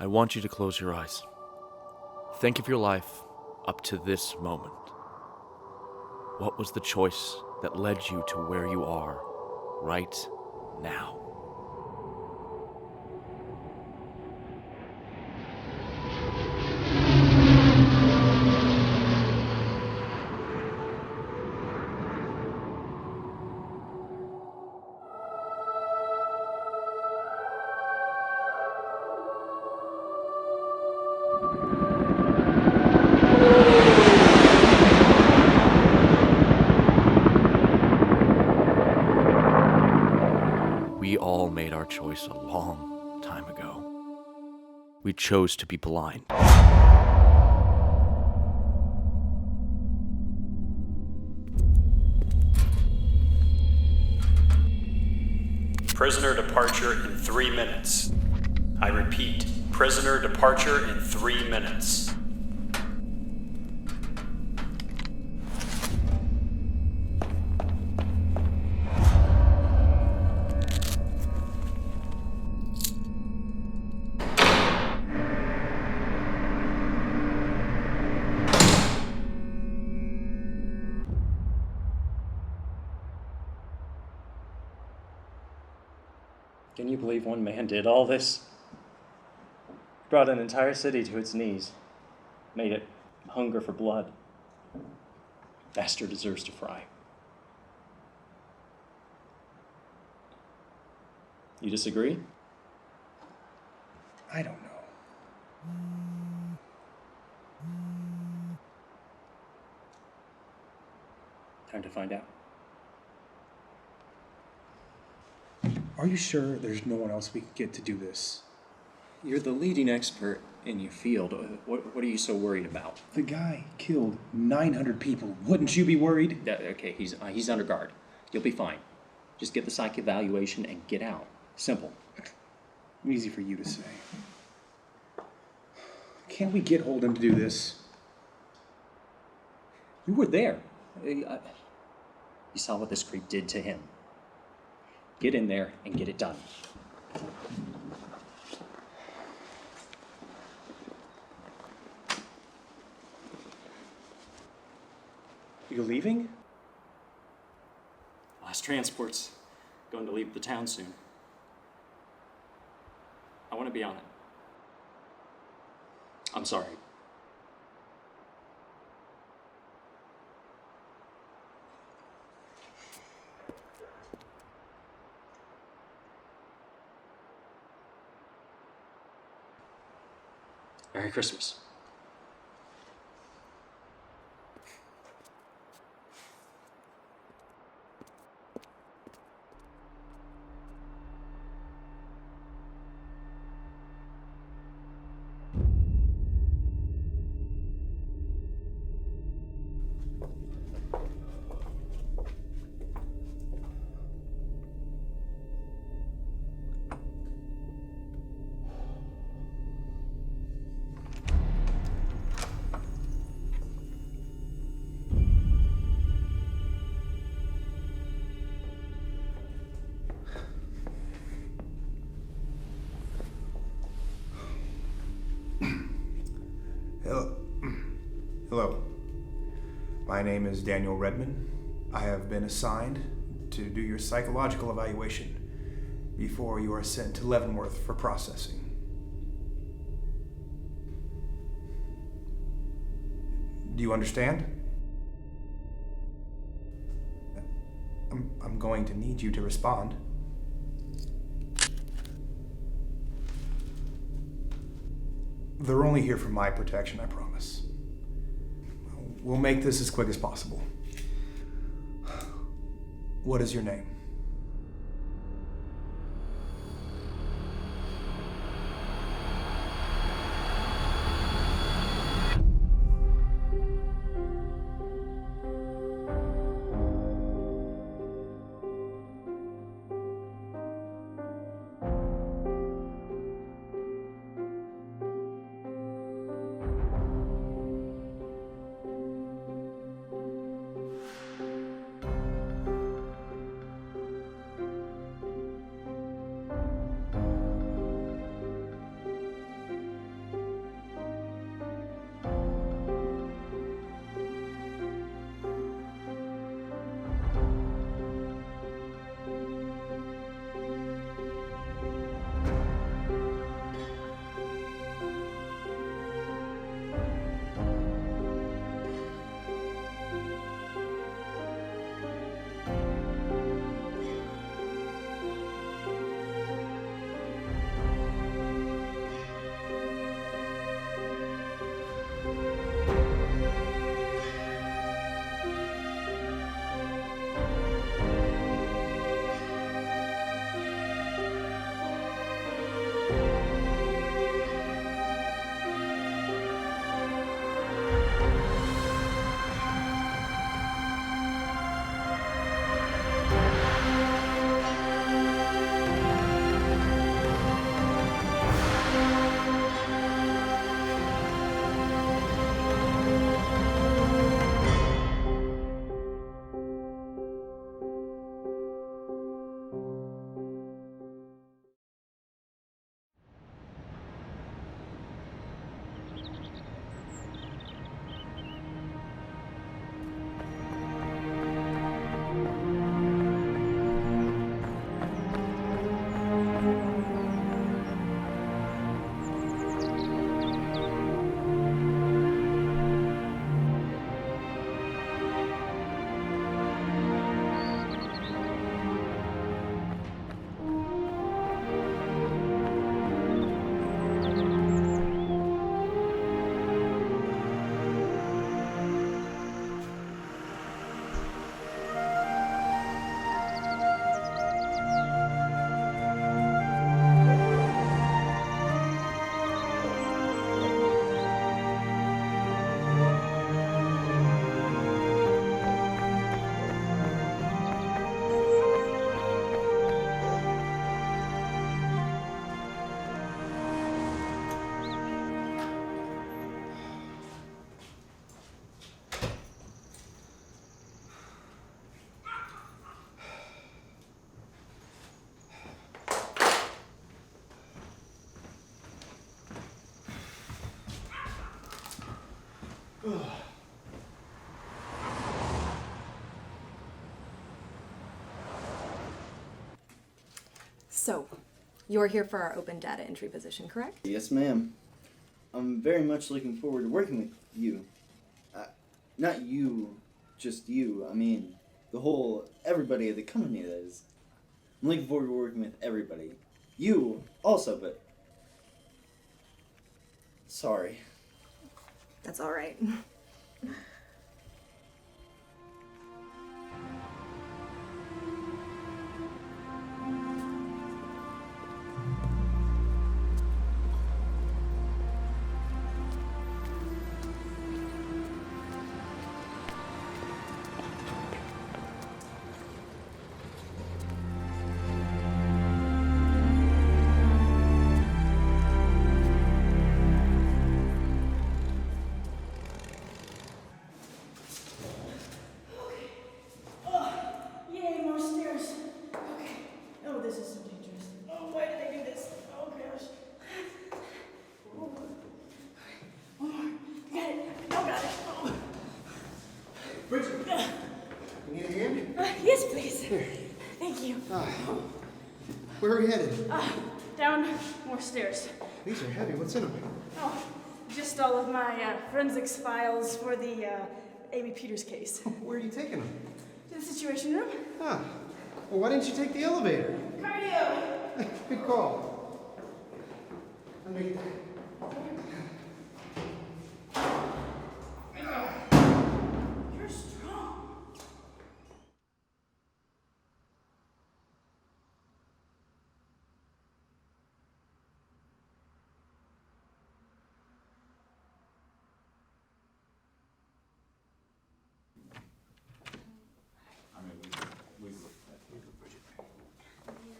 I want you to close your eyes. Think of your life up to this moment. What was the choice that led you to where you are right now? We all made our choice a long time ago. We chose to be blind. Prisoner departure in 3 minutes. I repeat, prisoner departure in 3 minutes. Can you believe one man did all this? Brought an entire city to its knees. Made it hunger for blood. Bastard deserves to fry. You disagree? I don't know. Time to find out. Are you sure there's no one else we can get to do this? You're the leading expert in your field. What are you so worried about? The guy killed 900 people. Wouldn't you be worried? Okay, he's under guard. You'll be fine. Just get the psych evaluation and get out. Simple. Easy for you to say. Can't we get Holden to do this? You were there. You saw what this creep did to him. Get in there and get it done. You leaving? Last transport's going to leave the town soon. I want to be on it. I'm sorry. Merry Christmas. Hello. My name is Daniel Redman. I have been assigned to do your psychological evaluation before you are sent to Leavenworth for processing. Do you understand? I'm going to need you to respond. They're only here for my protection, I promise. We'll make this as quick as possible. What is your name? So, you're here for our open data entry position, correct? Yes, ma'am. I'm very much looking forward to working with you. Not you, just you. I mean, everybody at the company, that is. I'm looking forward to working with everybody. You also, but... Sorry. That's all right. Yay, more stairs. Okay. Oh, this is so dangerous. Oh, why did I do this? Oh, gosh. Oh. One more. Got it. Oh, got it. Oh. Bridget, you need a hand? Yes, please. Thank you. Where are we headed? Down more stairs. These are heavy. What's in them? Oh, just all of my forensics files for the Amy Peters case. Where are you taking them? To the Situation Room. Ah. Well, why didn't you take the elevator? Cardio. Good call. Underneath. You're strong.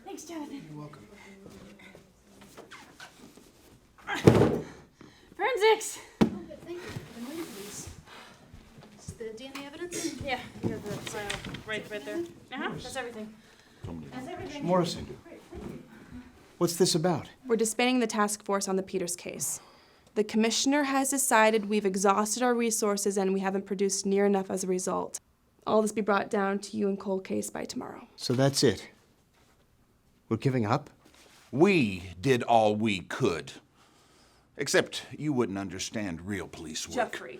Thanks, Jonathan. You're welcome. Forensics. Oh, good, thank you. I've been waiting for these. Is this the DNA evidence? Yeah, you have the file right there. That's everything. That's everything. Morrison. What's this about? We're disbanding the task force on the Peters case. The commissioner has decided we've exhausted our resources and we haven't produced near enough as a result. All this be brought down to you and cold case by tomorrow. So that's it. We're giving up? We did all we could. Except you wouldn't understand real police work. Jeffrey.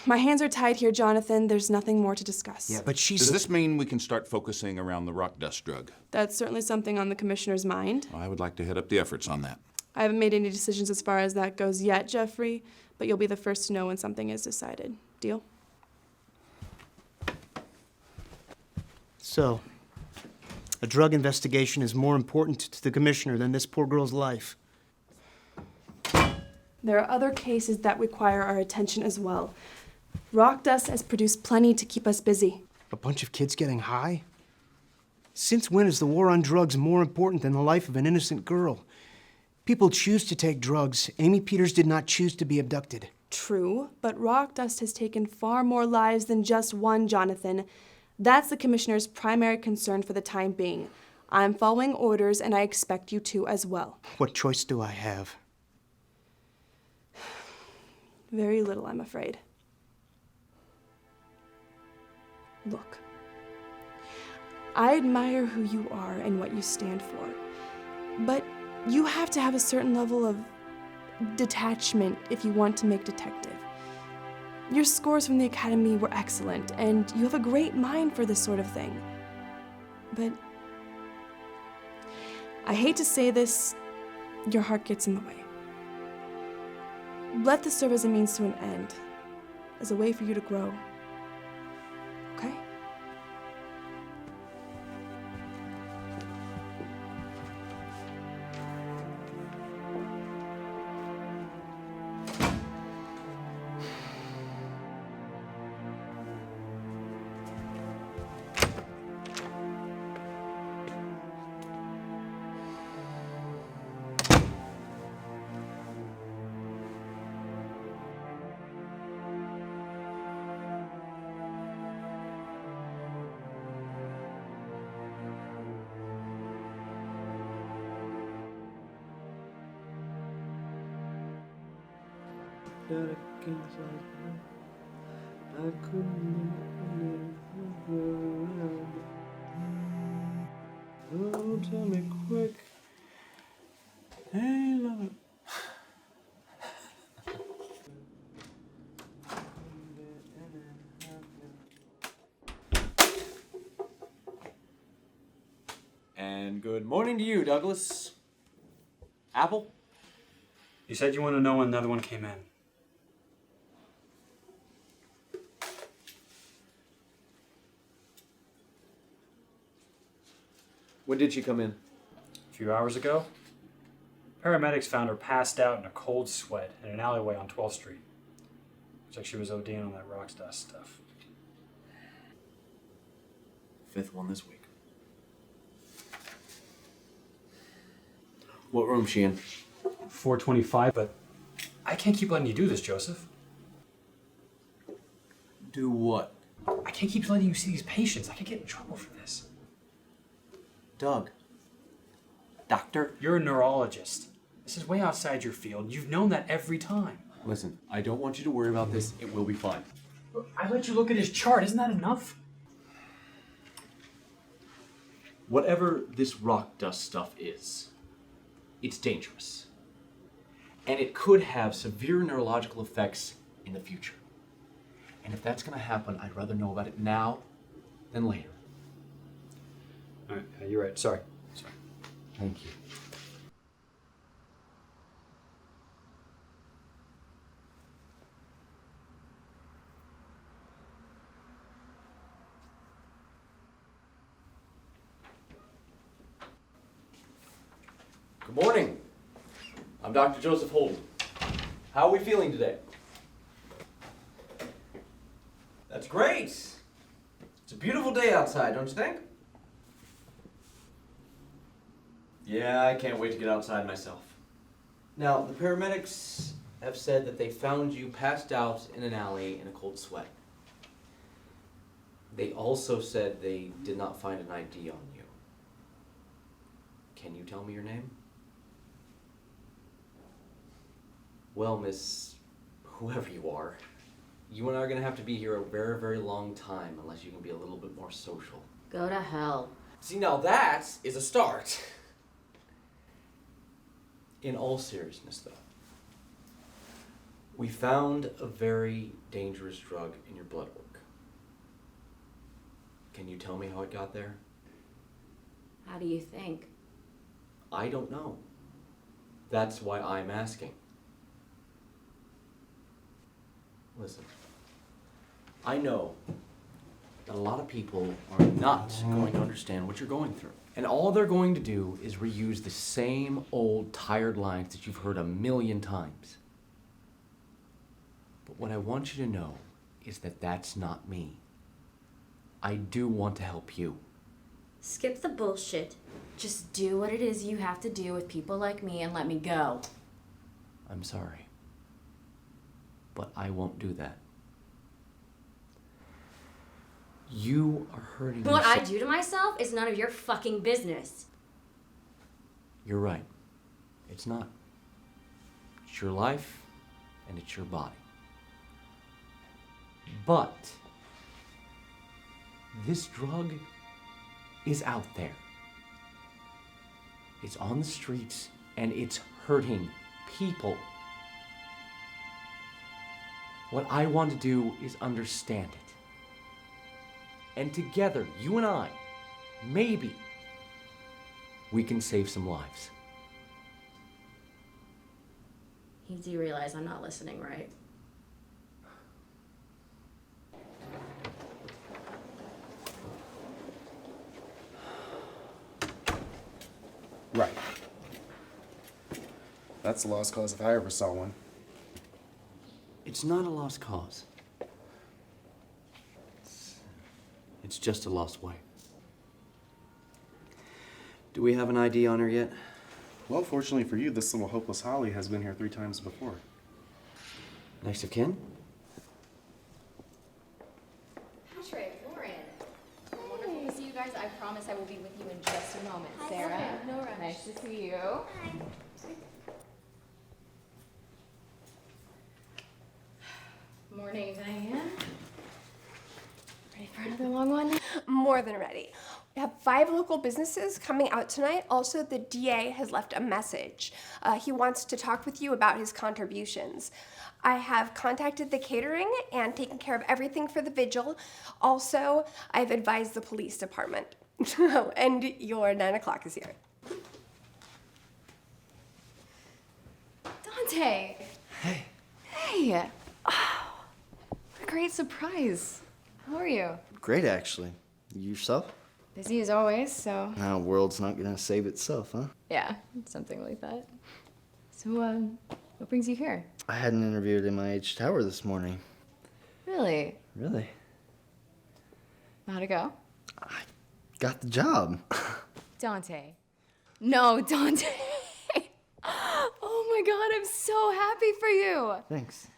My hands are tied here, Jonathan. There's nothing more to discuss. Yeah, but she's... Does this mean we can start focusing around the rock dust drug? That's certainly something on the commissioner's mind. I would like to head up the efforts on that. I haven't made any decisions as far as that goes yet, Jeffrey, but you'll be the first to know when something is decided. Deal? So, a drug investigation is more important to the commissioner than this poor girl's life. There are other cases that require our attention as well. Rock dust has produced plenty to keep us busy. A bunch of kids getting high? Since when is the war on drugs more important than the life of an innocent girl? People choose to take drugs. Amy Peters did not choose to be abducted. True, but rock dust has taken far more lives than just one, Jonathan. That's the commissioner's primary concern for the time being. I'm following orders, and I expect you to as well. What choice do I have? Very little, I'm afraid. Look, I admire who you are and what you stand for, but you have to have a certain level of detachment if you want to make detective. Your scores from the academy were excellent, and you have a great mind for this sort of thing. But I hate to say this, your heart gets in the way. Let this serve as a means to an end, as a way for you to grow. Okay? gotta cancel. I couldn't oh, tell me quick. Hey, love it. And good morning to you, Douglas. Apple? You said you want to know when another one came in. When did she come in? A few hours ago. Paramedics found her passed out in a cold sweat in an alleyway on 12th Street. Looks like she was ODing on that rock dust stuff. Fifth one this week. What room's she in? 425, but I can't keep letting you do this, Joseph. Do what? I can't keep letting you see these patients. I could get in trouble for this. Doug. Doctor? You're a neurologist. This is way outside your field. You've known that every time. Listen, I don't want you to worry about this. It will be fine. I let you look at his chart. Isn't that enough? Whatever this rock dust stuff is, it's dangerous. And it could have severe neurological effects in the future. And if that's going to happen, I'd rather know about it now than later. All right, you're right. Sorry. Thank you. Good morning. I'm Dr. Joseph Holden. How are we feeling today? That's great. It's a beautiful day outside, don't you think? Yeah, I can't wait to get outside myself. Now, the paramedics have said that they found you passed out in an alley in a cold sweat. They also said they did not find an ID on you. Can you tell me your name? Well, Miss whoever you are, you and I are going to have to be here a very, very long time unless you can be a little bit more social. Go to hell. See, now that is a start. In all seriousness, though, we found a very dangerous drug in your blood work. Can you tell me how it got there? How do you think? I don't know. That's why I'm asking. Listen, I know that a lot of people are not going to understand what you're going through. And all they're going to do is reuse the same old tired lines that you've heard a million times. But what I want you to know is that that's not me. I do want to help you. Skip the bullshit. Just do what it is you have to do with people like me and let me go. I'm sorry. But I won't do that. You are hurting What yourself. I do to myself is none of your fucking business. You're right. It's not. It's your life, and it's your body. But this drug is out there. It's on the streets, and it's hurting people. What I want to do is understand it. And together, you and I, maybe, we can save some lives. You do realize I'm not listening, right? Right. That's a lost cause if I ever saw one. It's not a lost cause. It's just a lost way. Do we have an ID on her yet? Well, fortunately for you, this little hopeless Holly has been here 3 times before. Next of kin? Patrick, Lauren. Wonderful to see you guys. I promise I will be with you in just a moment. Hi, Sarah, Sarah. no rush. Nice to see you. Hi. Morning, Diane. Ready for another long one? More than ready. We have 5 local businesses coming out tonight. Also, the DA has left a message. He wants to talk with you about his contributions. I have contacted the catering and taken care of everything for the vigil. Also, I've advised the police department. And your 9 o'clock is here. Dante! Hey. Hey! Oh, what a great surprise. How are you? Great, actually. Yourself? Busy as always, so. Now, world's not gonna save itself, huh? Yeah, something like that. So, what brings you here? I had an interview at MIH Tower this morning. Really? Really? How'd it go? Got the job. Dante. No, Dante! Oh my god, I'm so happy for you! Thanks.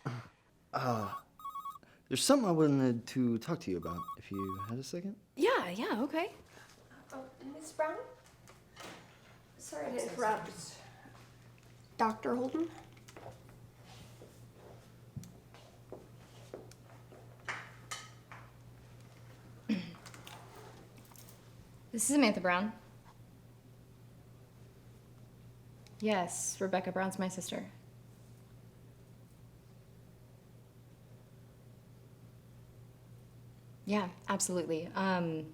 There's something I wanted to talk to you about, if you had a second. Yeah, okay. Oh, Miss Brown? Sorry to interrupt. Dr. Holden? This is Samantha Brown. Yes, Rebecca Brown's my sister. Yeah, absolutely. I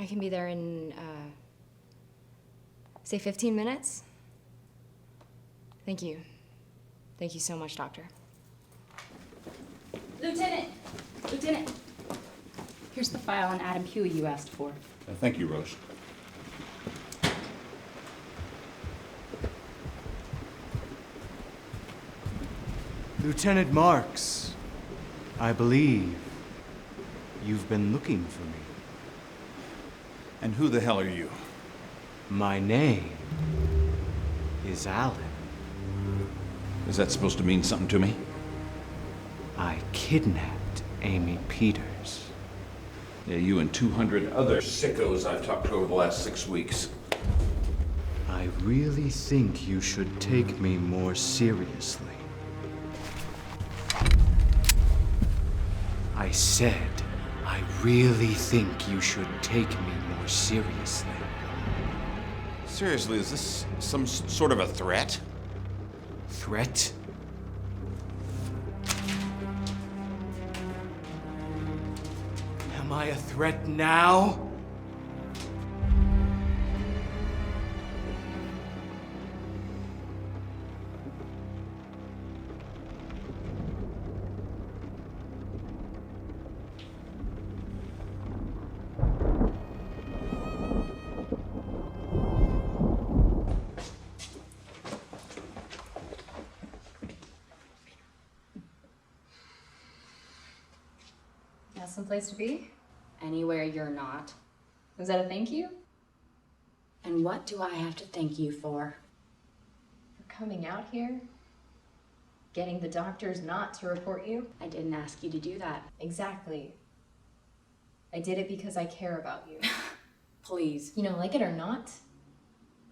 can be there in, say 15 minutes. Thank you. Thank you so much, Doctor. Lieutenant! Lieutenant! Here's the file on Adam Huey you asked for. Thank you, Rose. Lieutenant Marks, I believe you've been looking for me. And who the hell are you? My name is Alan. Is that supposed to mean something to me? I kidnapped Amy Peters. Yeah, you and 200 other sickos I've talked to over the last 6 weeks. I really think you should take me more seriously. I said, I really think you should take me more seriously. Seriously, is this some sort of a threat? Threat? Am I a threat now? Got someplace to be? Anywhere you're not. Was that a thank you? And what do I have to thank you for? For coming out here? Getting the doctors not to report you? I didn't ask you to do that. Exactly. I did it because I care about you. Please. You know, like it or not,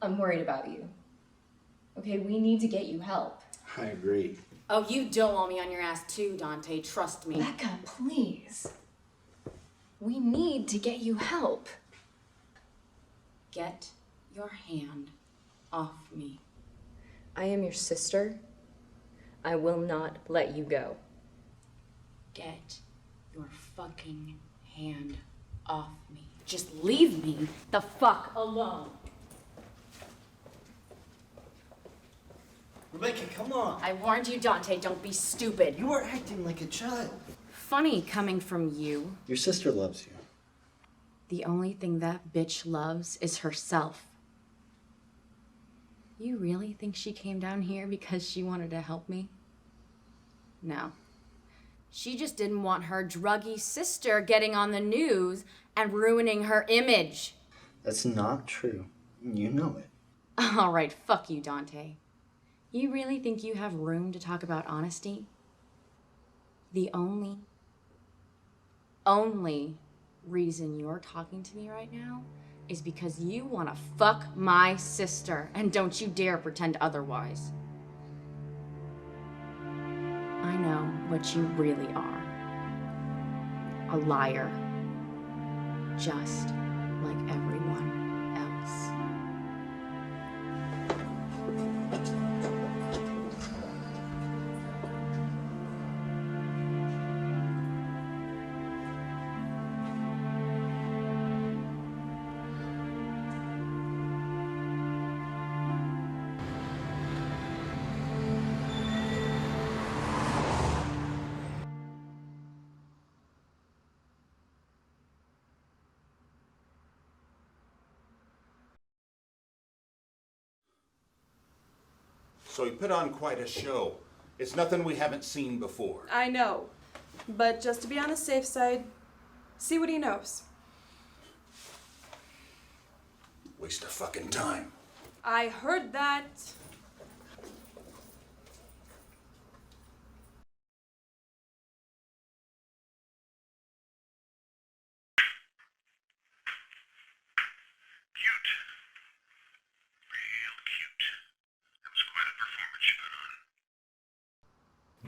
I'm worried about you. Okay, we need to get you help. I agree. Oh, you don't want me on your ass too, Dante. Trust me. Becca, please. We need to get you help. Get your hand off me. I am your sister. I will not let you go. Get your fucking hand off me. Just leave me the fuck alone. Rebecca, come on. I warned you, Dante. Don't be stupid. You are acting like a child. Funny coming from you. Your sister loves you. The only thing that bitch loves is herself. You really think she came down here because she wanted to help me? No. She just didn't want her druggy sister getting on the news and ruining her image. That's not true. You know it. All right, fuck you, Dante. You really think you have room to talk about honesty? The only reason you're talking to me right now is because you want to fuck my sister, and don't you dare pretend otherwise. I know what you really are. A liar. Just like everyone else. So he put on quite a show. It's nothing we haven't seen before. I know. But just to be on the safe side, see what he knows. Waste of fucking time. I heard that.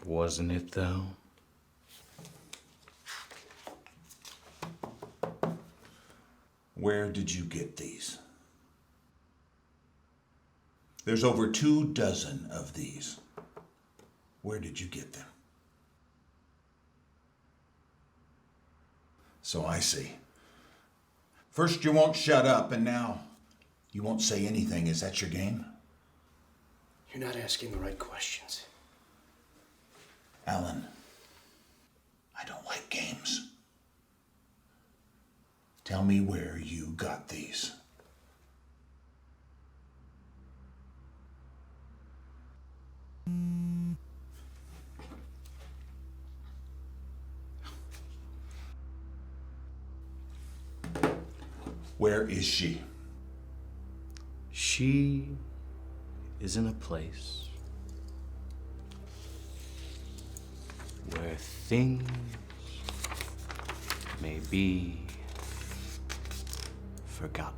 Wasn't it, though? Where did you get these? There's over 24 of these. Where did you get them? So I see. First you won't shut up, and now you won't say anything. Is that your game? You're not asking the right questions. Alan, I don't like games. Tell me where you got these. Where is she? She is in a place where things may be forgotten.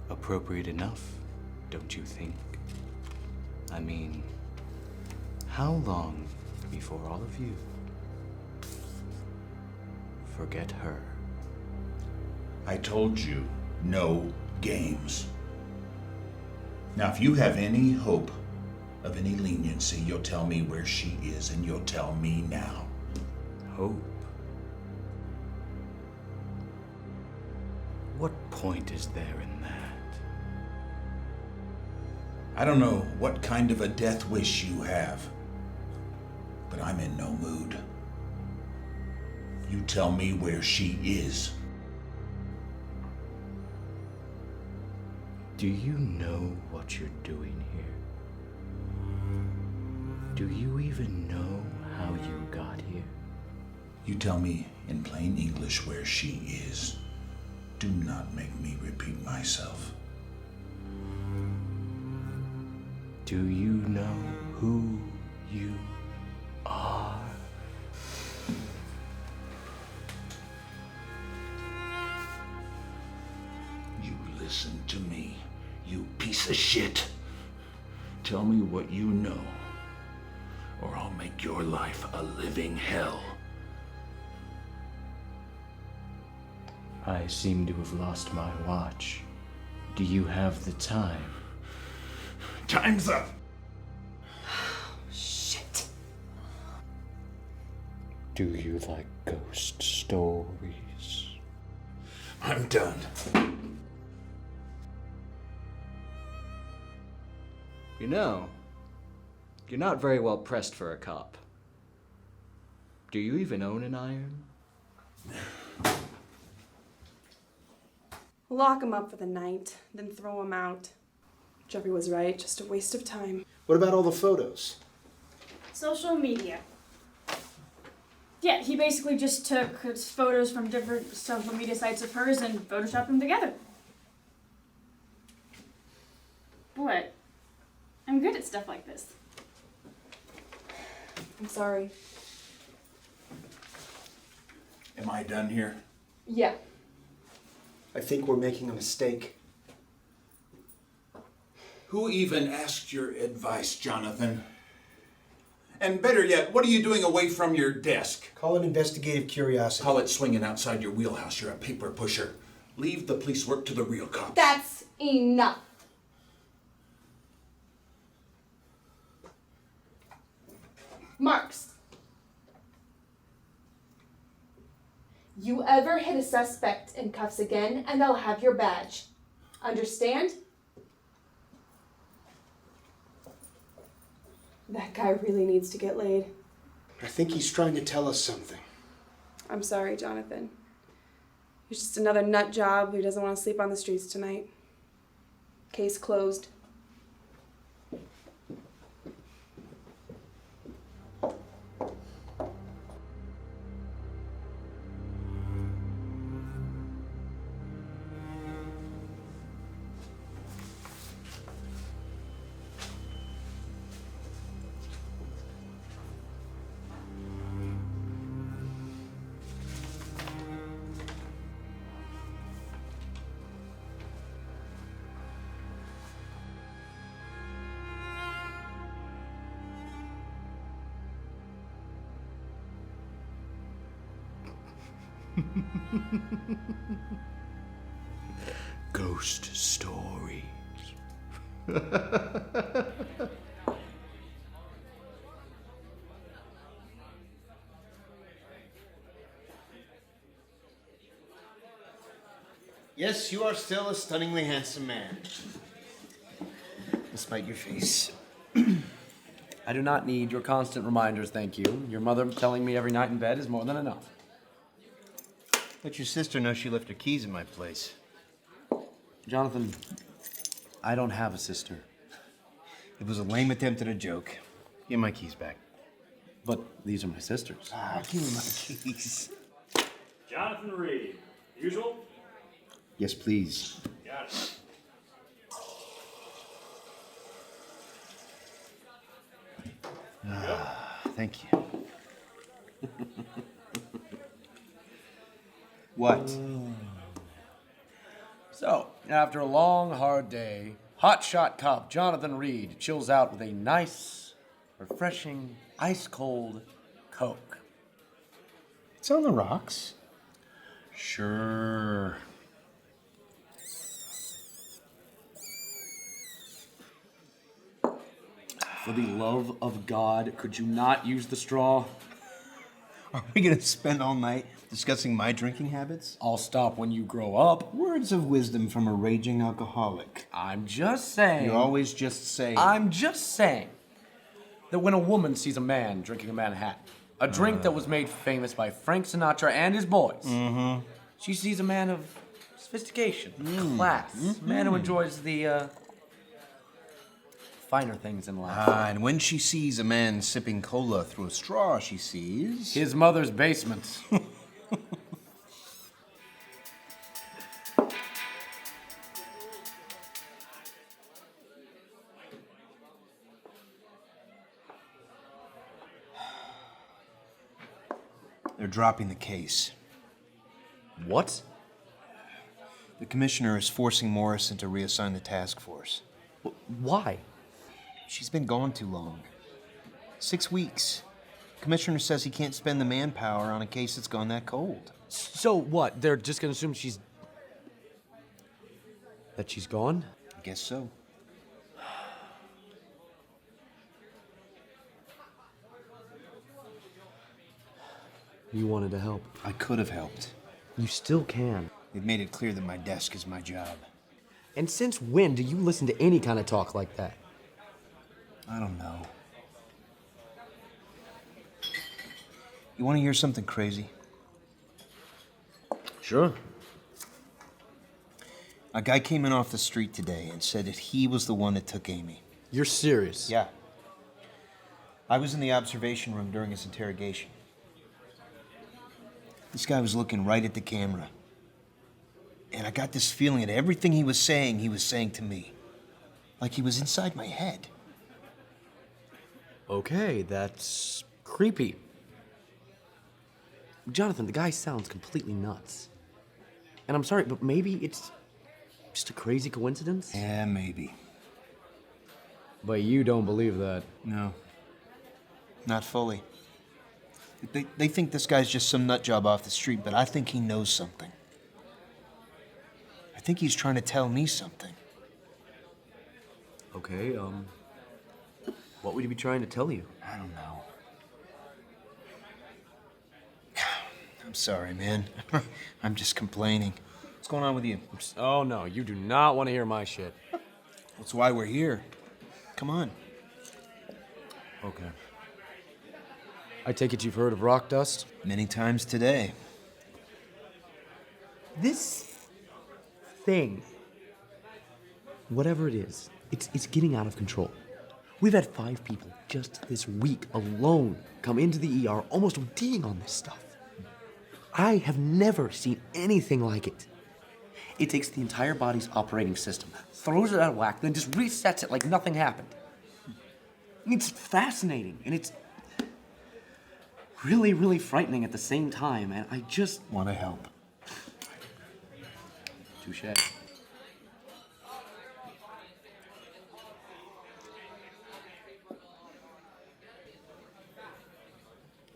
Appropriate enough, don't you think? I mean, how long before all of you forget her? I told you, no games. Now, if you have any hope of any leniency, you'll tell me where she is, and you'll tell me now. Hope? What point is there in that? I don't know what kind of a death wish you have, but I'm in no mood. You tell me where she is. Do you know what you're doing here? Do you even know how you got here? You tell me in plain English where she is. Do not make me repeat myself. Do you know who you are? You listen to me, you piece of shit. Tell me what you know, or I'll make your life a living hell. I seem to have lost my watch. Do you have the time? Time's up! Shit. Do you like ghost stories? I'm done. You know, you're not very well pressed for a cop. Do you even own an iron? Lock him up for the night, then throw him out. Jeffrey was right, just a waste of time. What about all the photos? Social media. Yeah, he basically just took photos from different social media sites of hers and photoshopped them together. What? I'm good at stuff like this. I'm sorry. Am I done here? Yeah. I think we're making a mistake. Who even asked your advice, Jonathan? And better yet, what are you doing away from your desk? Call it investigative curiosity. Call it swinging outside your wheelhouse. You're a paper pusher. Leave the police work to the real cops. That's enough. Marks. You ever hit a suspect in cuffs again, and they'll have your badge. Understand? That guy really needs to get laid. I think he's trying to tell us something. I'm sorry, Jonathan. He's just another nut job who doesn't want to sleep on the streets tonight. Case closed. Ghost stories. Yes, you are still a stunningly handsome man. Despite your face. I do not need your constant reminders, thank you. Your mother telling me every night in bed is more than enough. Let your sister know she left her keys in my place. Jonathan, I don't have a sister. It was a lame attempt at a joke. Give my keys back. But these are my sisters. Give me my keys. Jonathan Reed. Usual? Yes, please. Got it. Thank you. What? So, after a long, hard day, hotshot cop Jonathan Reed chills out with a nice, refreshing, ice-cold Coke. It's on the rocks. Sure. For the love of God, could you not use the straw? Are we gonna spend all night discussing my drinking habits? I'll stop when you grow up. Words of wisdom from a raging alcoholic. I'm just saying. You're always just saying. I'm just saying that when a woman sees a man drinking a Manhattan, a drink that was made famous by Frank Sinatra and his boys, she sees a man of sophistication, class, a man who enjoys the finer things in life. And when she sees a man sipping cola through a straw, she sees... his mother's basement. They're dropping the case. What? The commissioner is forcing Morrison to reassign the task force. Why? She's been gone too long. 6 weeks. Commissioner says he can't spend the manpower on a case that's gone that cold. So what? They're just gonna assume that she's gone? I guess so. You wanted to help. I could have helped. You still can. They've made it clear that my desk is my job. And since when do you listen to any kind of talk like that? I don't know. You want to hear something crazy? Sure. A guy came in off the street today and said that he was the one that took Amy. You're serious? Yeah. I was in the observation room during his interrogation. This guy was looking right at the camera. And I got this feeling that everything he was saying to me. Like he was inside my head. Okay, that's creepy. Jonathan, the guy sounds completely nuts. And I'm sorry, but maybe it's just a crazy coincidence? Yeah, maybe. But you don't believe that. No. Not fully. They think this guy's just some nut job off the street, but I think he knows something. I think he's trying to tell me something. Okay, what would he be trying to tell you? I don't know. I'm sorry, man. I'm just complaining. What's going on with you? Oh, no, you do not want to hear my shit. That's why we're here. Come on. Okay. I take it you've heard of rock dust? Many times today. This thing, whatever it is, it's getting out of control. We've had 5 people just this week alone come into the ER almost ODing on this stuff. I have never seen anything like it. It takes the entire body's operating system, throws it out of whack, then just resets it like nothing happened. It's fascinating, and it's really, really frightening at the same time, and I just want to help. Touche.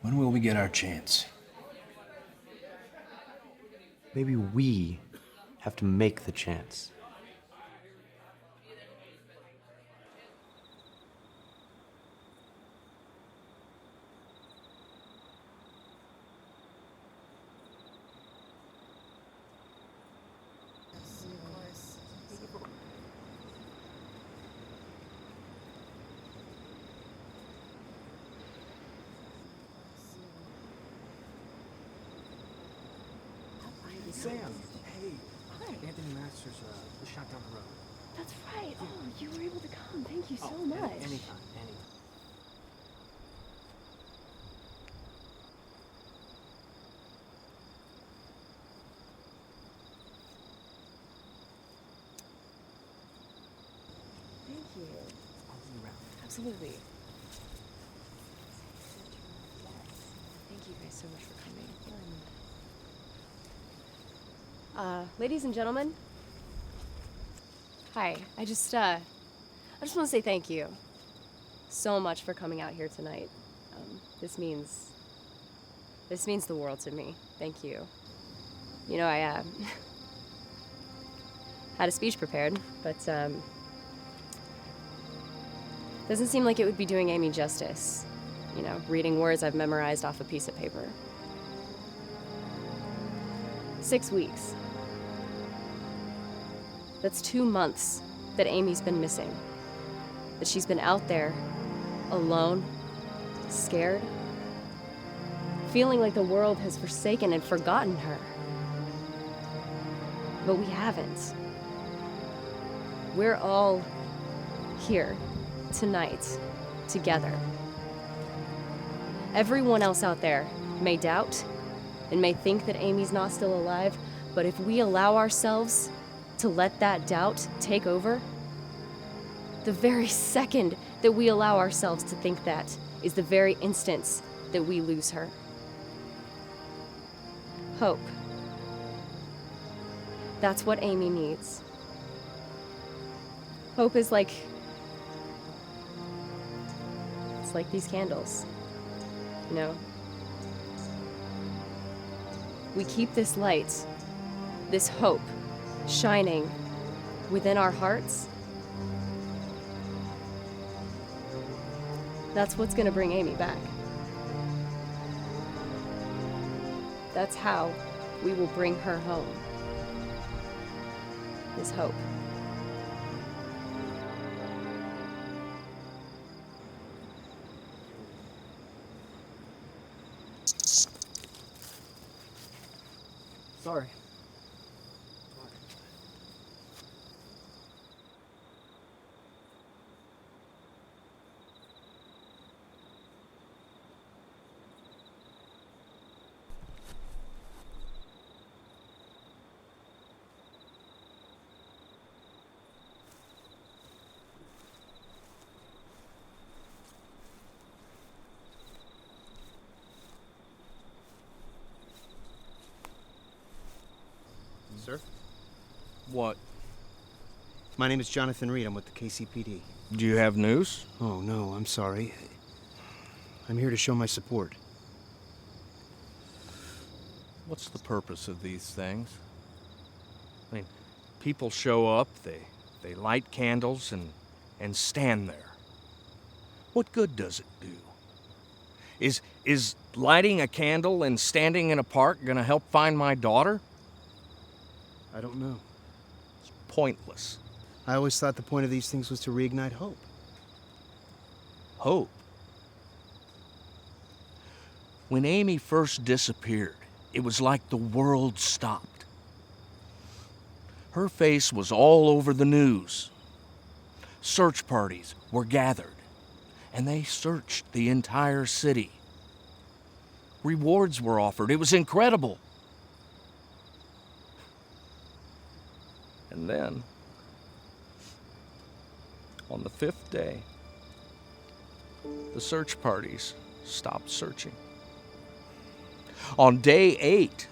When will we get our chance? Maybe we have to make the chance. Sam, hey, Anthony Masters was shot down the road. That's right. Oh, you were able to come. Thank you so much. Anytime. Thank you. Absolutely. Thank you guys so much for coming. Ladies and gentlemen, hi. I just want to say thank you so much for coming out here tonight. This means the world to me. Thank you. You know, I had a speech prepared, but doesn't seem like it would be doing Amy justice. You know, reading words I've memorized off a piece of paper. 6 weeks. That's 2 months that Amy's been missing. That she's been out there, alone, scared, feeling like the world has forsaken and forgotten her. But we haven't. We're all here tonight, together. Everyone else out there may doubt and may think that Amy's not still alive, but if we allow ourselves to let that doubt take over, the very second that we allow ourselves to think that is the very instance that we lose her. Hope. That's what Amy needs. Hope is like... it's like these candles, you know? We keep this light, this hope, shining within our hearts. That's what's gonna bring Amy back. That's how we will bring her home. Is hope. Sorry. Sir? What? My name is Jonathan Reed. I'm with the KCPD. Do you have news? Oh, no, I'm sorry. I'm here to show my support. What's the purpose of these things? I mean, people show up, they light candles and stand there. What good does it do? Is lighting a candle and standing in a park gonna help find my daughter? I don't know. It's pointless. I always thought the point of these things was to reignite hope. Hope? When Amy first disappeared, it was like the world stopped. Her face was all over the news. Search parties were gathered, and they searched the entire city. Rewards were offered. It was incredible. And then, on the 5th day, the search parties stopped searching. On day 8,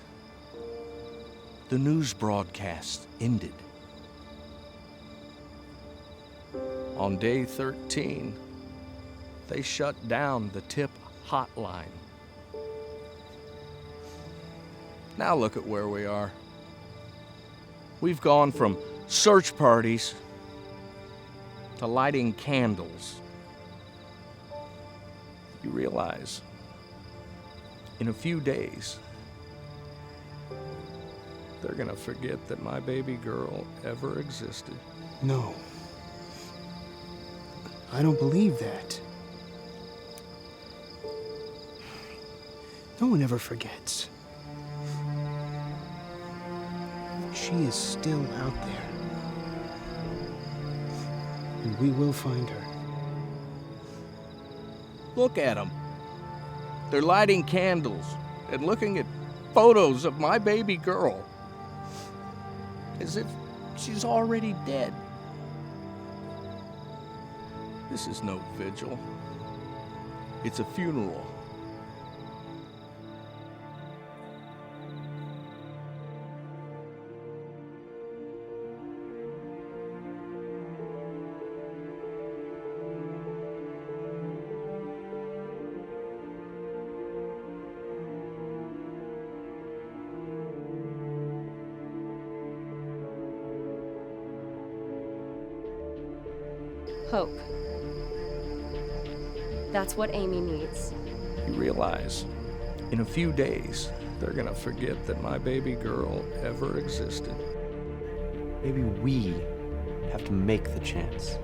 the news broadcast ended. On day 13, they shut down the tip hotline. Now look at where we are. We've gone from search parties to lighting candles. You realize, in a few days, they're gonna forget that my baby girl ever existed. No. I don't believe that. No one ever forgets. She is still out there. And we will find her. Look at them. They're lighting candles and looking at photos of my baby girl as if she's already dead. This is no vigil. It's a funeral. Hope. That's what Amy needs. You realize, in a few days, they're gonna forget that my baby girl ever existed. Maybe we have to make the chance.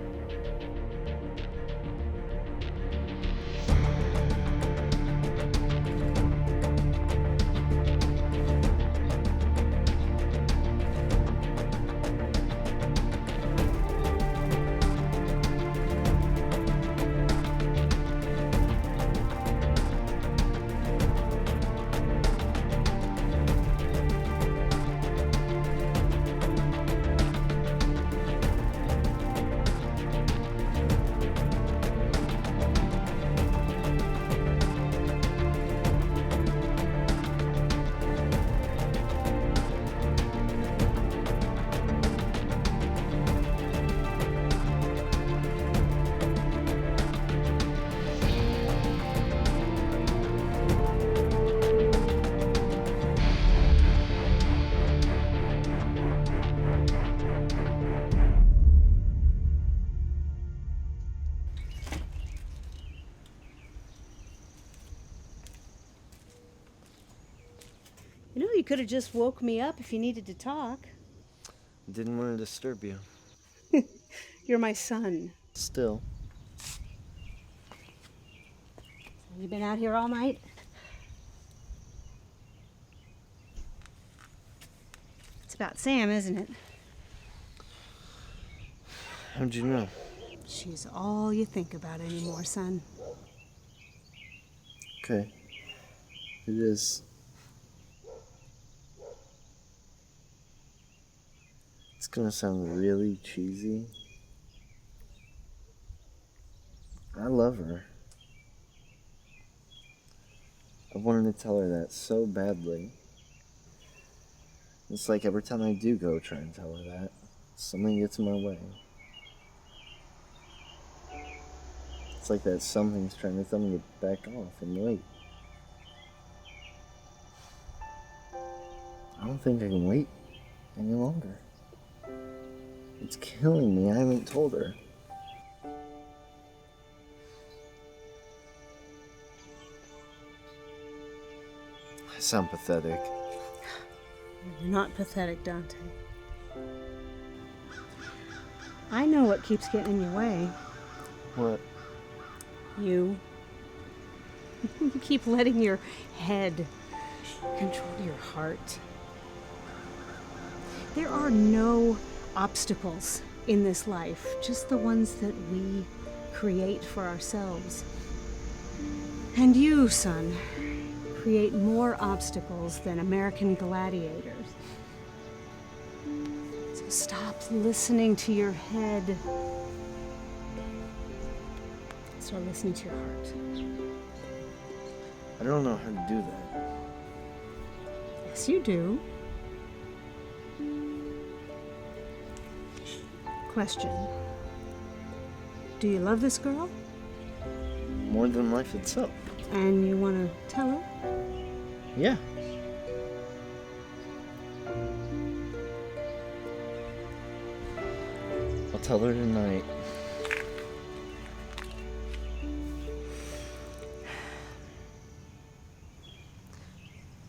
You know, you could have just woke me up if you needed to talk. Didn't want to disturb you. You're my son. Still. You been out here all night? It's about Sam, isn't it? How'd you know? She's all you think about anymore, son. Okay. It is. It's gonna sound really cheesy. I love her. I've wanted to tell her that so badly. It's like every time I do go try and tell her that, something gets in my way. It's like that something's trying to tell me to back off and wait. I don't think I can wait any longer. It's killing me. I haven't told her. I sound pathetic. You're not pathetic, Dante. I know what keeps getting in your way. What? You. You keep letting your head control your heart. There are no obstacles in this life, just the ones that we create for ourselves. And you, son, create more obstacles than American gladiators. So stop listening to your head. Start listening to your heart. I don't know how to do that. Yes, you do. Question. Do you love this girl? More than life itself. And you want to tell her? Yeah. I'll tell her tonight.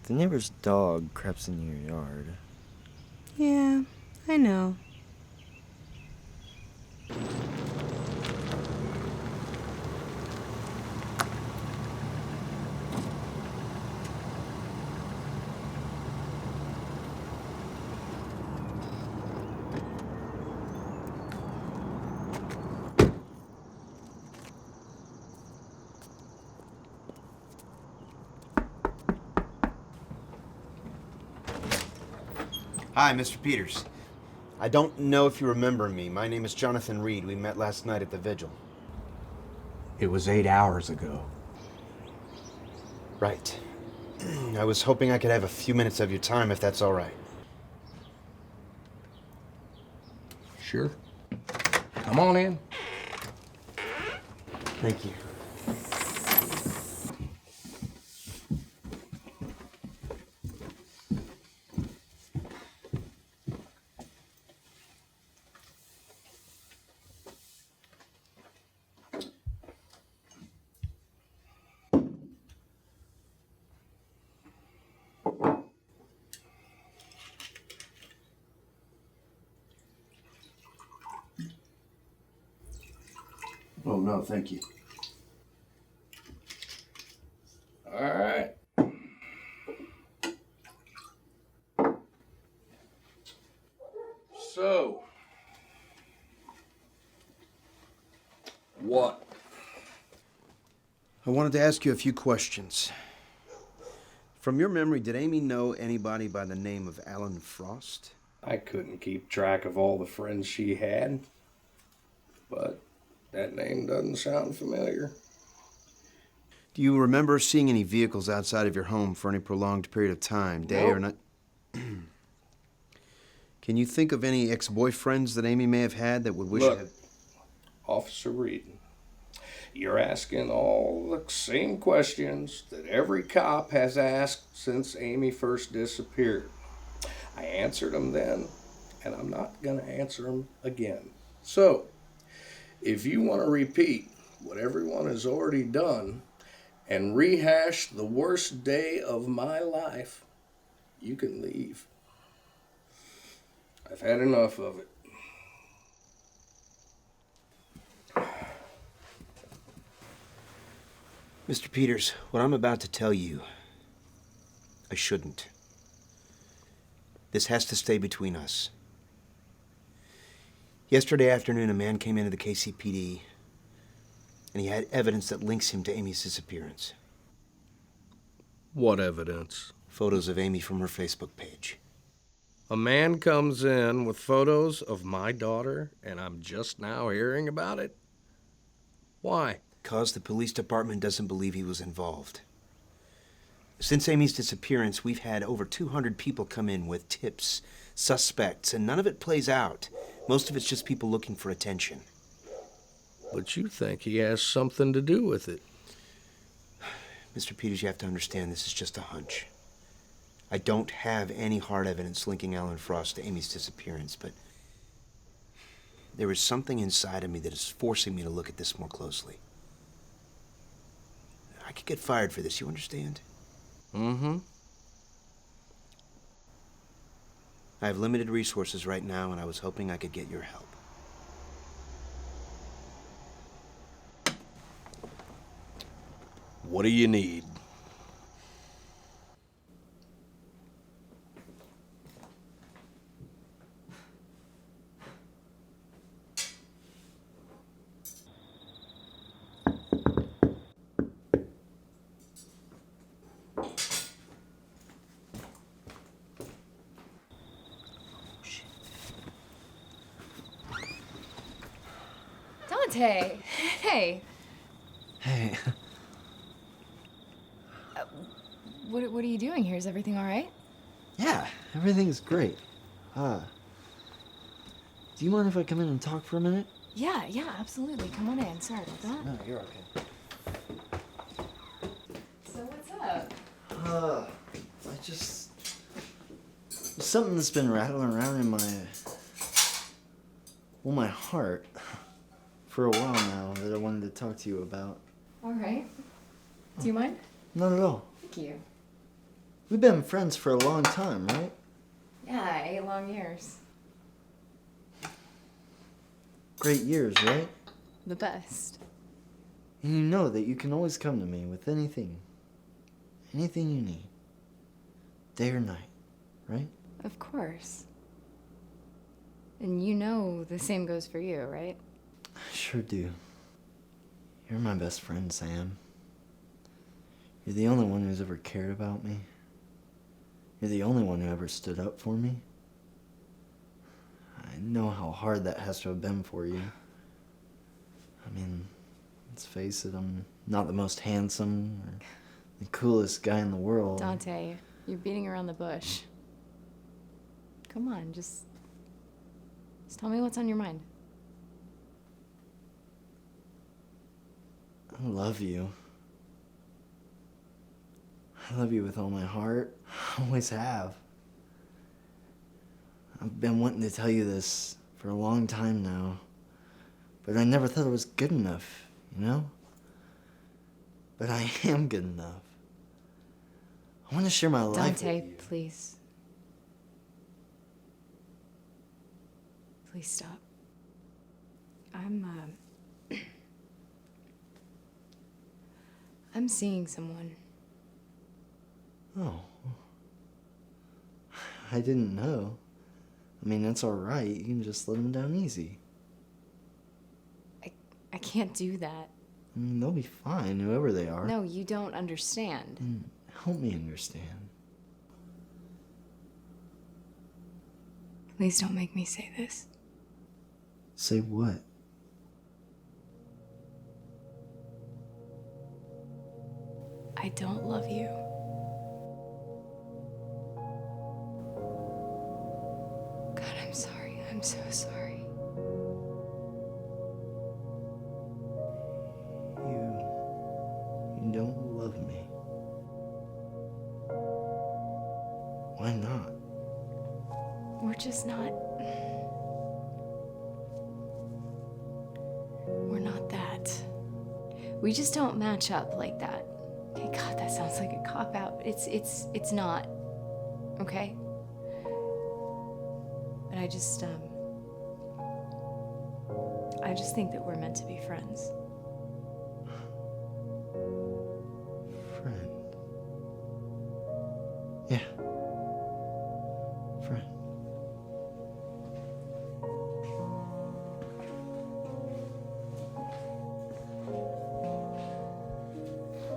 The neighbor's dog crept into your yard. Yeah, I know. Hi, Mr. Peters. I don't know if you remember me. My name is Jonathan Reed. We met last night at the vigil. It was 8 hours ago. Right. I was hoping I could have a few minutes of your time, if that's all right. Sure. Come on in. Thank you. Oh, no, thank you. All right. So, what? I wanted to ask you a few questions. From your memory, did Amy know anybody by the name of Alan Frost? I couldn't keep track of all the friends she had, but that name doesn't sound familiar. Do you remember seeing any vehicles outside of your home for any prolonged period of time, day or night? Can you think of any ex-boyfriends that Amy may have had that would wish Look, to have... Officer Reed, you're asking all the same questions that every cop has asked since Amy first disappeared. I answered them then, and I'm not going to answer them again. So, if you want to repeat what everyone has already done and rehash the worst day of my life, you can leave. I've had enough of it. Mr. Peters, what I'm about to tell you, I shouldn't. This has to stay between us. Yesterday afternoon, a man came into the KCPD, and he had evidence that links him to Amy's disappearance. What evidence? Photos of Amy from her Facebook page. A man comes in with photos of my daughter, and I'm just now hearing about it? Why? Because the police department doesn't believe he was involved. Since Amy's disappearance, we've had over 200 people come in with tips, suspects, and none of it plays out. Most of it's just people looking for attention. but you think he has something to do with it. Mr. Peters, you have to understand this is just a hunch. I don't have any hard evidence linking Alan Frost to Amy's disappearance, but there is something inside of me that is forcing me to look at this more closely. I could get fired for this, you understand? Mm-hmm. I have limited resources right now, and I was hoping I could get your help. What do you need? Dante, hey. Hey. What are you doing here? Is everything all right? Yeah, everything's great. Do you mind if I come in and talk for a minute? Yeah, absolutely. Come on in. Sorry about that. No, you're okay. So what's up? There's something that's been rattling around in my heart for a while now that I wanted to talk to you about. All right. Do you mind? Not at all. Thank you. We've been friends for a long time, right? Yeah, 8 long years. Great years, right? The best. And you know that you can always come to me with anything you need. Day or night, right? Of course. And you know the same goes for you, right? I sure do. You're my best friend, Sam. You're the only one who's ever cared about me. You're the only one who ever stood up for me. I know how hard that has to have been for you. I mean, let's face it, I'm not the most handsome or the coolest guy in the world. Dante, you're beating around the bush. Come on, just tell me what's on your mind. I love you. I love you with all my heart. I always have. I've been wanting to tell you this for a long time now, but I never thought it was good enough, you know? But I am good enough. I want to share my life with Dante, you. please. Please stop. I'm seeing someone. Oh. I didn't know. I mean, that's all right. You can just let them down easy. I can't do that. I mean, they'll be fine, whoever they are. No, you don't understand. Help me understand. Please don't make me say this. Say what? I don't love you. God, I'm sorry. I'm so sorry. You don't love me. Why not? We're just not. We're not that. We just don't match up like that. Okay, God, that sounds like a cop-out. It's not. Okay? But I just think that we're meant to be friends. Friend. Yeah. Friend.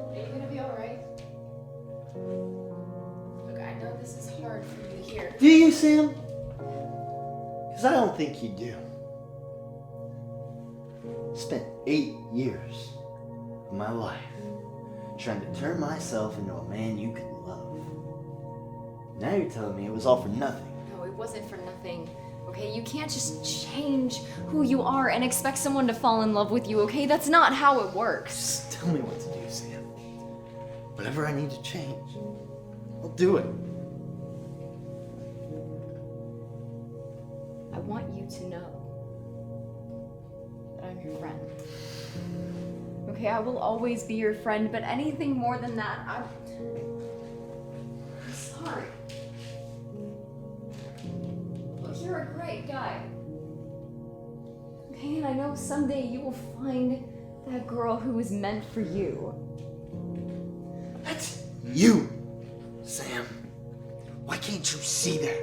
Are you gonna be alright? Look, I know this is hard for you to hear. Do you, Sam? Because I don't think you do. Spent 8 years of my life trying to turn myself into a man you could love. Now you're telling me it was all for nothing. No, it wasn't for nothing. Okay, you can't just change who you are and expect someone to fall in love with you, okay? That's not how it works. Just tell me what to do, Sam. Whatever I need to change, I'll do it. I want you to know that I'm your friend. Okay, I will always be your friend, but anything more than that, I'm sorry. Look, you're a great guy. Okay, and I know someday you will find that girl who is meant for you. That's you, Sam. Why can't you see that?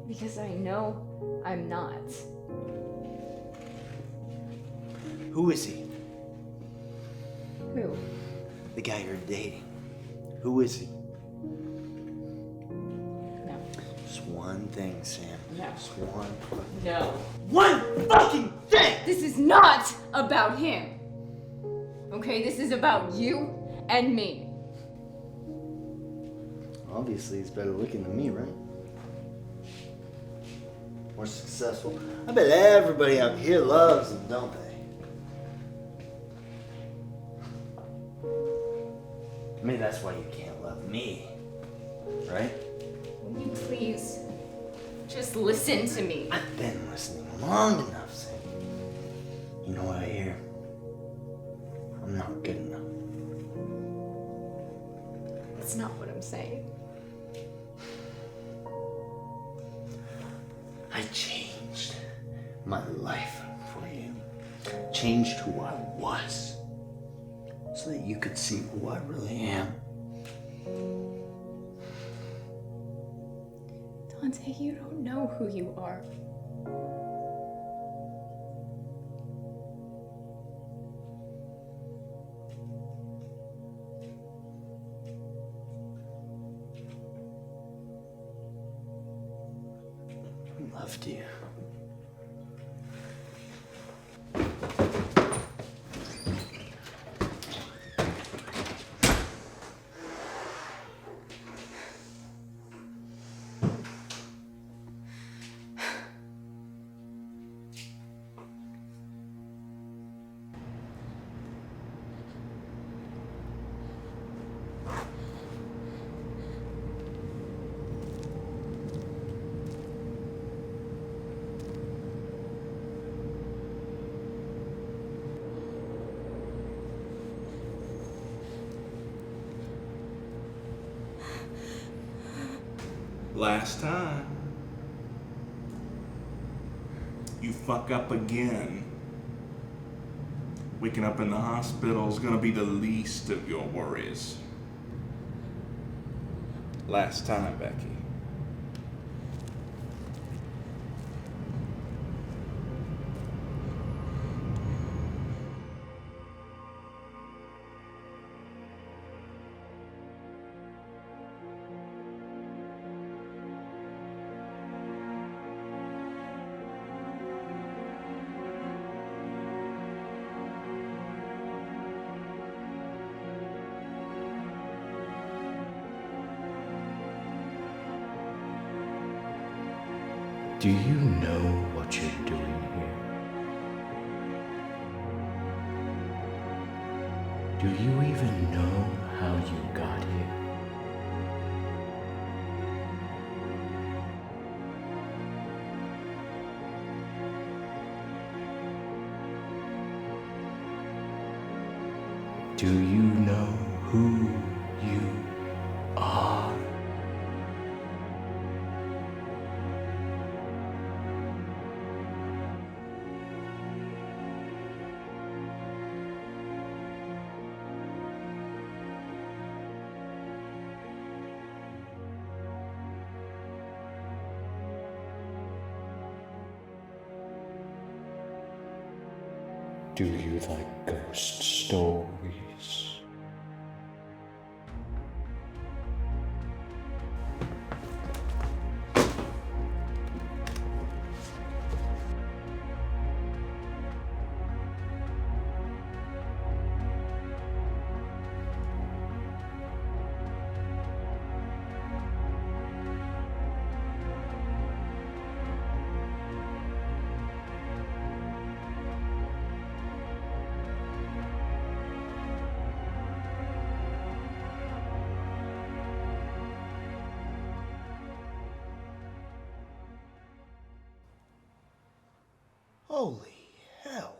Because I know I'm not. Who is he? Who? The guy you're dating. Who is he? No. Just one thing, Sam. No. Just one. No. One fucking thing! This is not about him. Okay, this is about you and me. Obviously, he's better looking than me, right? More successful. I bet everybody out here loves him, don't they? I mean, that's why you can't love me, right? Will you please just listen to me? I've been listening long enough, Sam. You know what I hear? I'm not good enough. That's not what I'm saying. I changed my life for you. Changed who I was. So that you could see who I really am. Dante, you don't know who you are. I loved you. Last time. You fuck up again. Waking up in the hospital is gonna be the least of your worries. Last time, Becky. Do you know what you're doing here? Do you even know how you got here? Do you know who you are? Do you like ghost stories? Holy hell.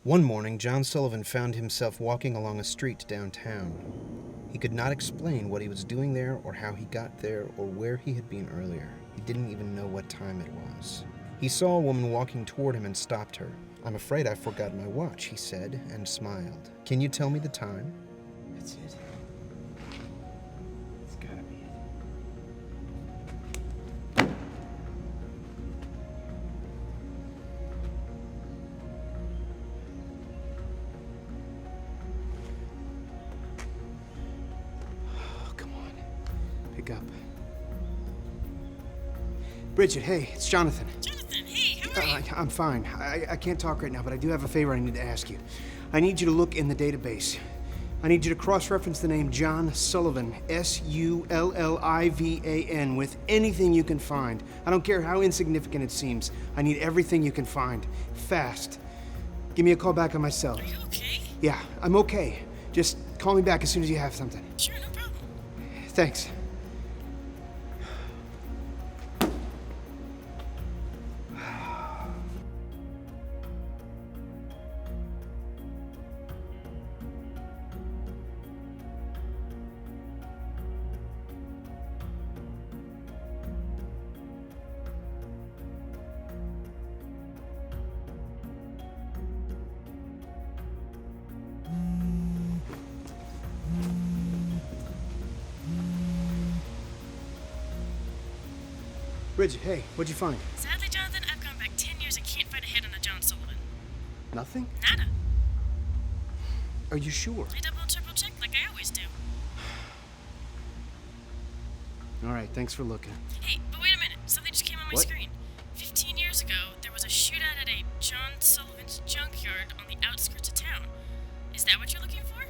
One morning, John Sullivan found himself walking along a street downtown. He could not explain what he was doing there or how he got there or where he had been earlier. He didn't even know what time it was. He saw a woman walking toward him and stopped her. "I'm afraid I forgot my watch," he said, and smiled. "Can you tell me the time?" That's it. It's gotta be it. Oh, come on. Pick up. Bridget, hey, it's Jonathan. Jonathan, hey, how are you? I'm fine. I can't talk right now, but I do have a favor I need to ask you. I need you to look in the database. I need you to cross-reference the name John Sullivan, Sullivan, with anything you can find. I don't care how insignificant it seems. I need everything you can find. Fast. Give me a call back on my cell. Are you okay? Yeah, I'm okay. Just call me back as soon as you have something. Sure, no problem. Thanks. Bridget, hey, what'd you find? Sadly, Jonathan, I've gone back 10 years and can't find a hit on the John Sullivan. Nothing? Nada. Are you sure? I double and triple checked like I always do. All right, thanks for looking. Hey, but wait a minute. Something just came on my What? screen. 15 years ago, there was a shootout at a John Sullivan's junkyard on the outskirts of town. Is that what you're looking for?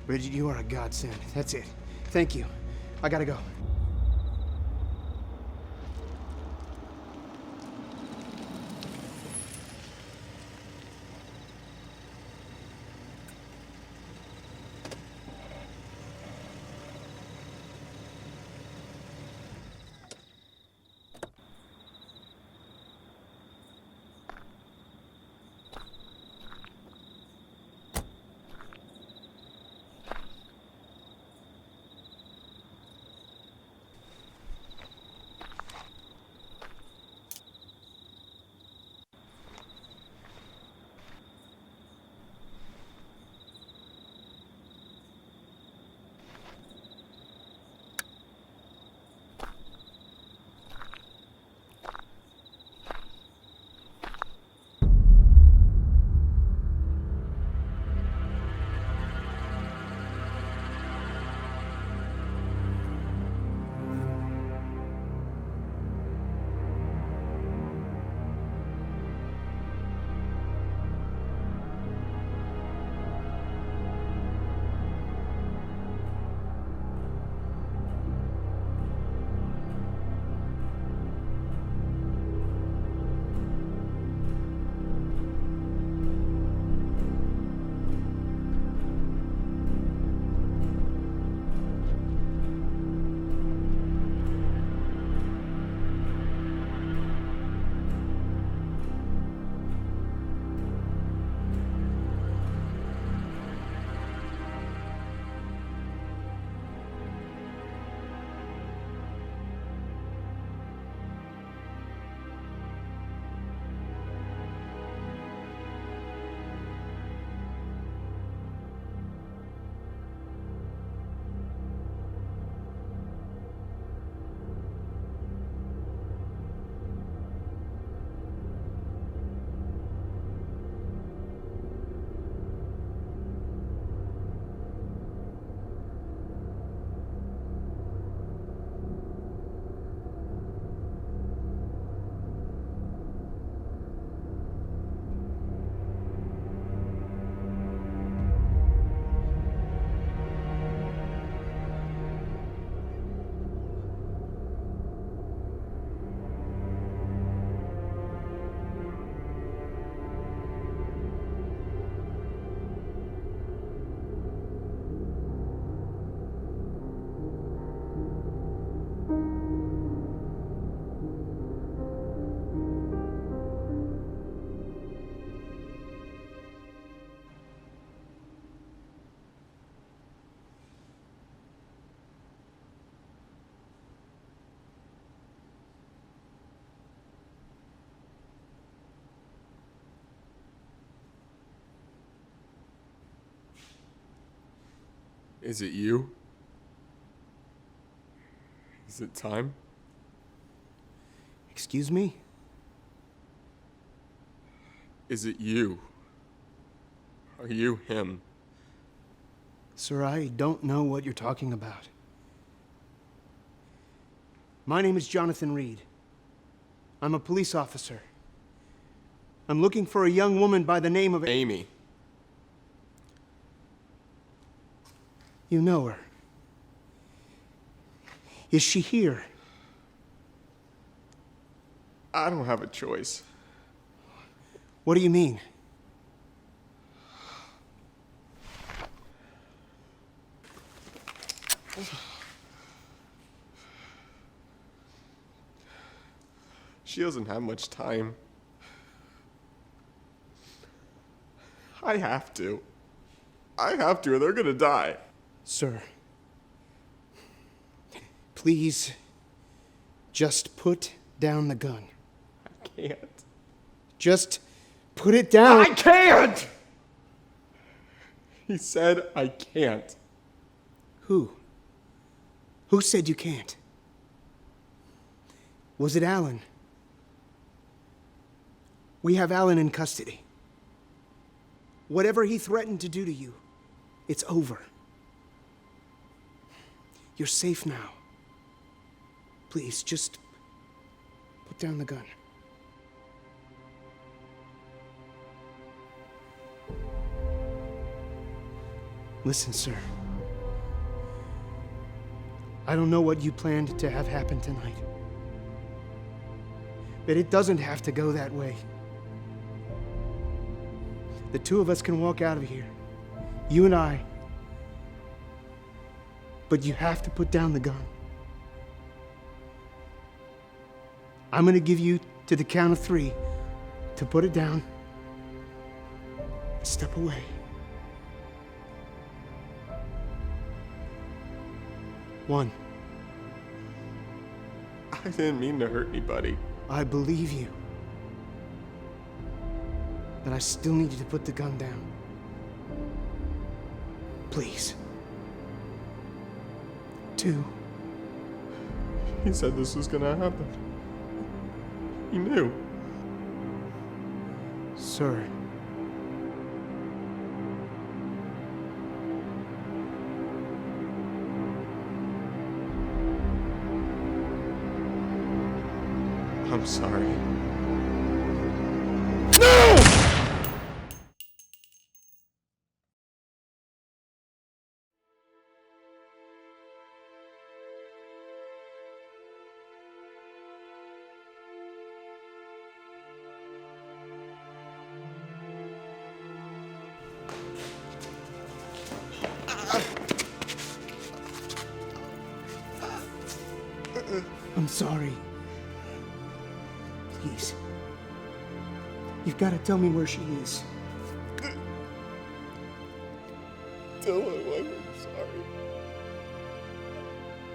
Bridget, you are a godsend. That's it. Thank you. I gotta go. Is it you? Is it time? Excuse me? Is it you? Are you him? Sir, I don't know what you're talking about. My name is Jonathan Reed. I'm a police officer. I'm looking for a young woman by the name of Amy. You know her. Is she here? I don't have a choice. What do you mean? She doesn't have much time. I have to. Or they're gonna die. Sir, please just put down the gun. I can't. Just put it down. I can't! He said I can't. Who? Who said you can't? Was it Alan? We have Alan in custody. Whatever he threatened to do to you, it's over. You're safe now. Please, just put down the gun. Listen, sir. I don't know what you planned to have happen tonight, but it doesn't have to go that way. The two of us can walk out of here, you and I, but you have to put down the gun. I'm gonna give you to the count of 3 to put it down. Step away. 1. I didn't mean to hurt anybody. I believe you. But I still need you to put the gun down. Please. 2. He said this was gonna happen. He knew. Sir. I'm sorry. I'm sorry. Please. You've got to tell me where she is. Tell my wife I'm sorry.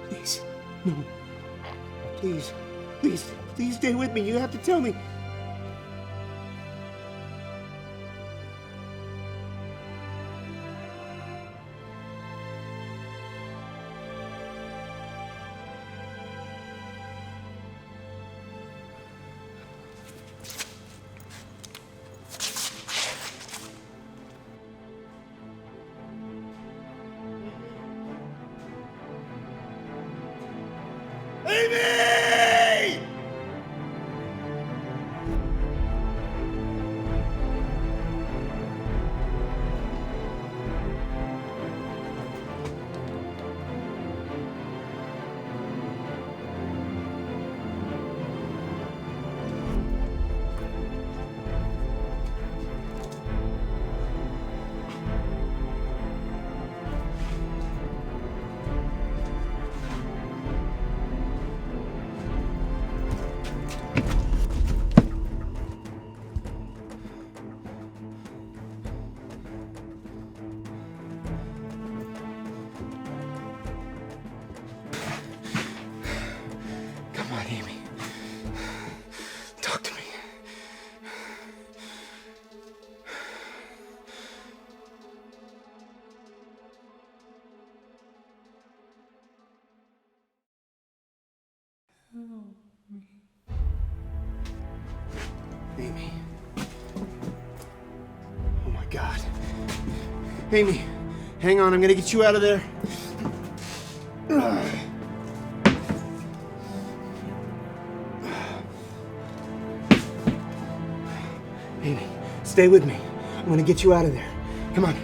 Please. No. Please. Please. Please stay with me. You have to tell me. Amy! Amy, hang on. I'm gonna get you out of there. Amy, stay with me. I'm gonna get you out of there. Come on.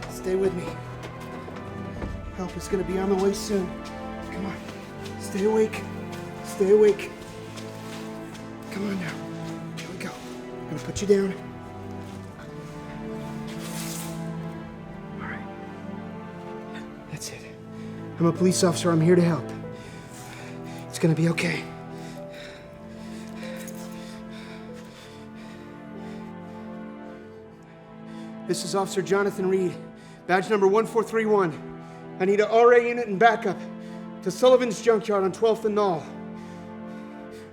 Stay with me. Help is gonna be on the way soon. Come on. Stay awake. Stay awake. Come on now. Here we go. I'm gonna put you down. All right. That's it. I'm a police officer. I'm here to help. It's gonna be okay. This is Officer Jonathan Reed, badge number 1431. I need a RA unit and backup to Sullivan's Junkyard on 12th and Knoll.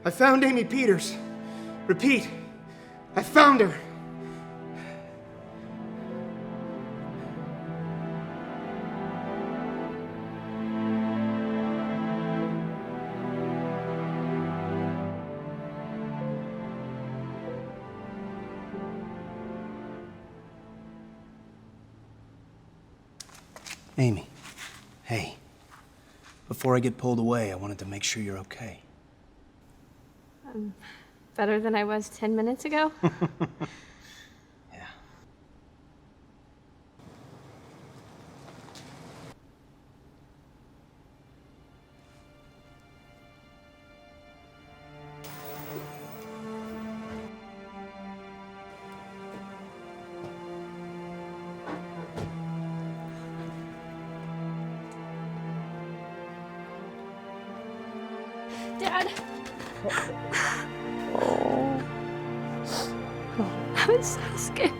I found Amy Peters. Repeat, I found her. Amy, hey. Before I get pulled away, I wanted to make sure you're okay. Better than I was 10 minutes ago? Dad. Oh. I was so scared.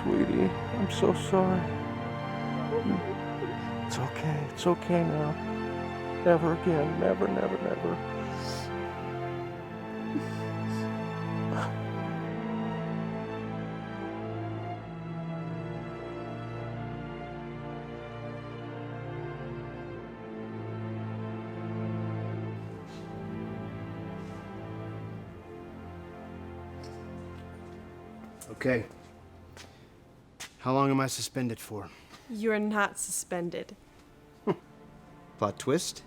Sweetie, I'm so sorry. It's okay. It's okay now. Never again. Never, never, never. Okay. How long am I suspended for? You're not suspended. Plot twist?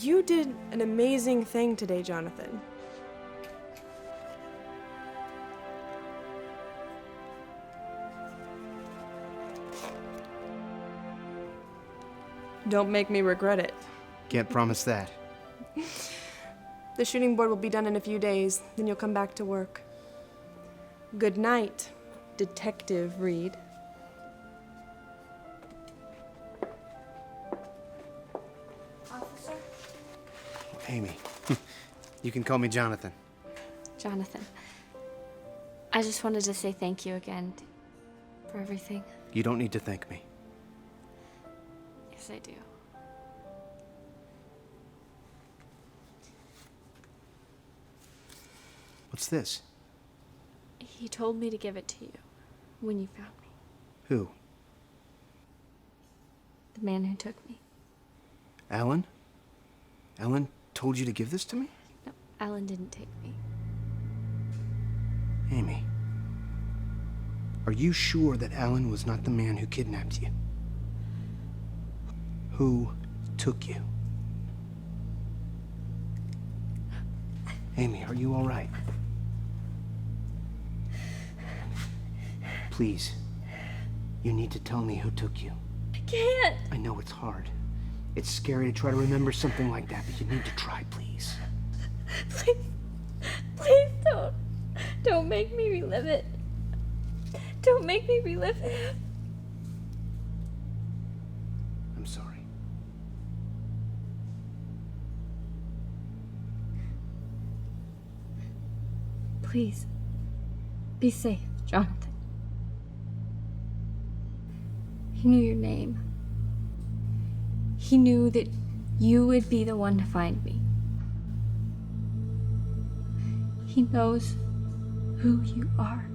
You did an amazing thing today, Jonathan. Don't make me regret it. Can't promise that. The shooting board will be done in a few days, then you'll come back to work. Good night, Detective Reed. Officer? Amy, you can call me Jonathan. Jonathan. I just wanted to say thank you again for everything. You don't need to thank me. Yes, I do. What's this? He told me to give it to you when you found me. Who? The man who took me. Alan? Alan told you to give this to me? No, Alan didn't take me. Amy, are you sure that Alan was not the man who kidnapped you? Who took you? Amy, are you all right? Please, you need to tell me who took you. I can't. I know it's hard. It's scary to try to remember something like that, but you need to try, please. Please don't make me relive it. Don't make me relive it. I'm sorry. Please, be safe, Jonathan. He knew your name. He knew that you would be the one to find me. He knows who you are.